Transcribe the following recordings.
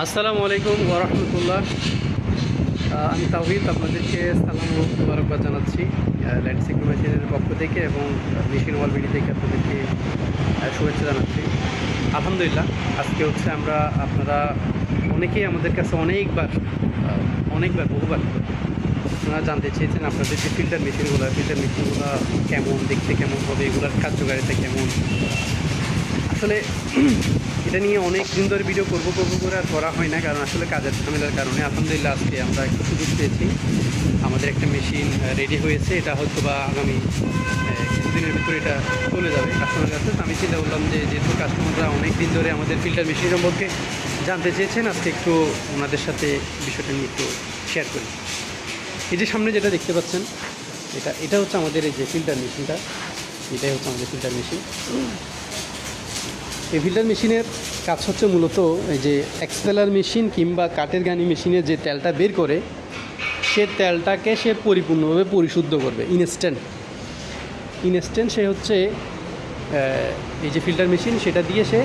আসসালামু আলাইকুম ওয়া রাহমাতুল্লাহ। আমি তাওহীদ, আপনাদেরকে সালাম ও মোবারকবাদ জানাচ্ছি ল্যান্ডস্কেপ মেশিনের পক্ষ থেকে এবং মেশিন ওয়াল বিডি থেকে আপনাদেরকে শুভেচ্ছা জানাচ্ছি। আলহামদুলিল্লাহ, আজকে হচ্ছে আপনারা অনেকেই আমাদের কাছে অনেকবার বহুবার আপনারা জানতে চেয়েছেন আপনাদের যে ফিল্টার মেশিনগুলো কেমন দেখতে, কেমন হবে, এগুলোর কার্যকারিতা কেমন। আসলে এটা নিয়ে অনেক দিন ধরে ভিডিও করবো করে আর করা হয় না, কারণ আসলে কাজের ঝামেলার কারণে। আলহামদুলিল্লাহ আজকে আমরা একটু সুযোগ পেয়েছি, আমাদের একটা মেশিন রেডি হয়েছে। এটা হয়তো বা আগামী কিছুদিনের ভিতরে এটা চলে যাবে কাস্টমার কাছে। তো আমি চিন্তা করলাম যে যেহেতু কাস্টমাররা অনেক দিন ধরে আমাদের ফিল্টার মেশিন সম্পর্কে জানতে চেয়েছেন, আজকে একটু ওনাদের সাথে বিষয়টা নিয়ে একটু শেয়ার করি। এই যে সামনে যেটা দেখতে পাচ্ছেন, এটা হচ্ছে আমাদের এই যে ফিল্টার মেশিনটা। এটাই হচ্ছে আমাদের ফিল্টার মেশিন। এই ফিল্টার মেশিনের কাজ হচ্ছে মূলত এই যে এক্সপেলার মেশিন কিংবা কাঠের গানি মেশিনে যে তেলটা বের করে, সে তেলটাকে সে পরিপূর্ণভাবে পরিশুদ্ধ করবে ইনস্ট্যান্ট। সে হচ্ছে এই যে ফিল্টার মেশিন, সেটা দিয়ে সে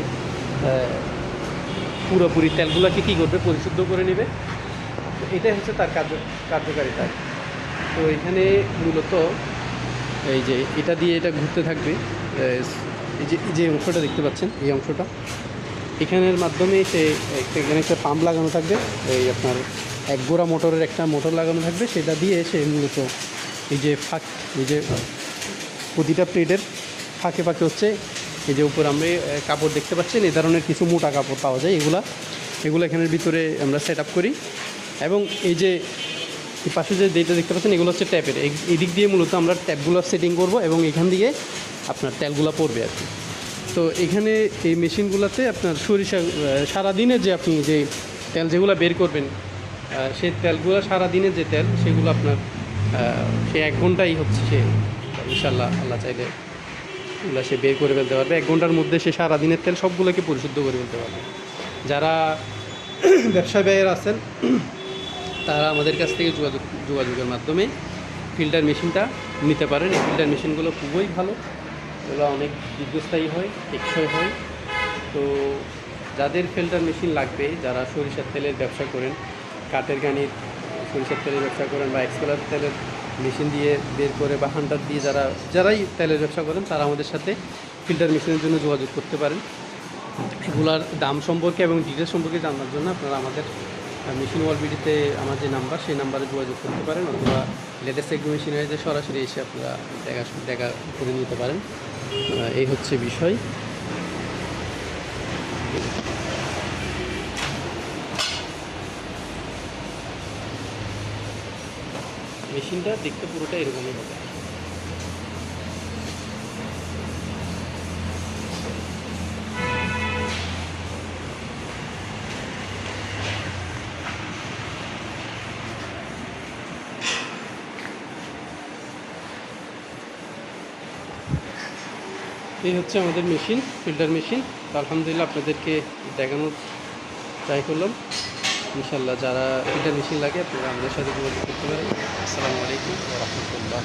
পুরোপুরি তেলগুলোকে কী করবে, পরিশুদ্ধ করে নেবে। এটাই হচ্ছে তার কার্যকারিতা। তো এখানে মূলত এই যে এটা দিয়ে এটা ঘুরতে থাকবে। এই যে অংশটা দেখতে পাচ্ছেন, এই অংশটা এখানের মাধ্যমে সে এখানে একটা পাম্প লাগানো থাকবে। এই আপনার এক গোড়া মোটরের একটা মোটর লাগানো থাকবে, সেটা দিয়ে সে মূলত এই যে প্রতিটা প্লেটের ফাঁকে হচ্ছে এই যে উপর আমরা কাপড় দেখতে পাচ্ছেন, এই ধরনের কিছু মোটা কাপড় পাওয়া যায়। এগুলো এখানের ভিতরে আমরা সেট আপ করি। এবং এই যে এই পাশে যে যেটা দেখতে পাচ্ছেন, এগুলো হচ্ছে ট্যাপের। এই দিক দিয়ে মূলত আমরা ট্যাপগুলো সেটিং করব এবং এখান দিয়ে আপনার তেলগুলো পড়বে আর কি। তো এখানে এই মেশিনগুলোতে আপনার সারাদিনের যে আপনি যে তেল যেগুলো বের করবেন, সেই তেলগুলো সারাদিনের যে তেল, সেগুলো আপনার সে 1 ঘন্টাই হচ্ছে সে ইনশাল্লাহ আল্লাহ চাইলে এগুলো সে বের করে ফেলতে পারবে। 1 ঘন্টার মধ্যে সে সারাদিনের তেল সবগুলোকে পরিশুদ্ধ করে ফেলতে পারবে। যারা ব্যবসা ব্যয়ের আছেন, তারা আমাদের কাছ থেকে যোগাযোগের মাধ্যমে ফিল্টার মেশিনটা নিতে পারেন। এই ফিল্টার মেশিনগুলো খুবই ভালো, এগুলো অনেক দীর্ঘস্থায়ী হয়, টেকসই হয়। তো যাদের ফিল্টার মেশিন লাগবে, যারা সরিষার তেলের ব্যবসা করেন, কাঠের গানির সরিষার তেলের ব্যবসা করেন, বা এক্সপেলার তেলের মেশিন দিয়ে বের করে বা হান্টার দিয়ে যারাই তেলের ব্যবসা করেন, তারা আমাদের সাথে ফিল্টার মেশিনের জন্য যোগাযোগ করতে পারেন। এগুলার দাম সম্পর্কে এবং ডিটেলস সম্পর্কে জানার জন্য আপনারা আমাদের মেশিন ওয়াল বিডিতে আমার যে নাম্বার, সেই নাম্বারে যোগাযোগ করতে পারেন, অথবা লেটেস্ট এগ্রো মেশিনারিতে সরাসরি এসে আপনারা দেখা করে নিতে পারেন। এই হচ্ছে বিষয়। মেশিনটা দেখতে পুরোটা এরকমই হবে। এই হচ্ছে আমাদের মেশিন, ফিল্টার মেশিন। আলহামদুলিল্লাহ আপনাদেরকে দেখানোর ট্রাই করলাম। ইনশাল্লাহ যারা ফিল্টার মেশিন লাগে, আপনারা আমাদের সাথে যোগাযোগ করতে পারেন। আসসালামু আলাইকুম ওয়া রাহমাতুল্লাহ।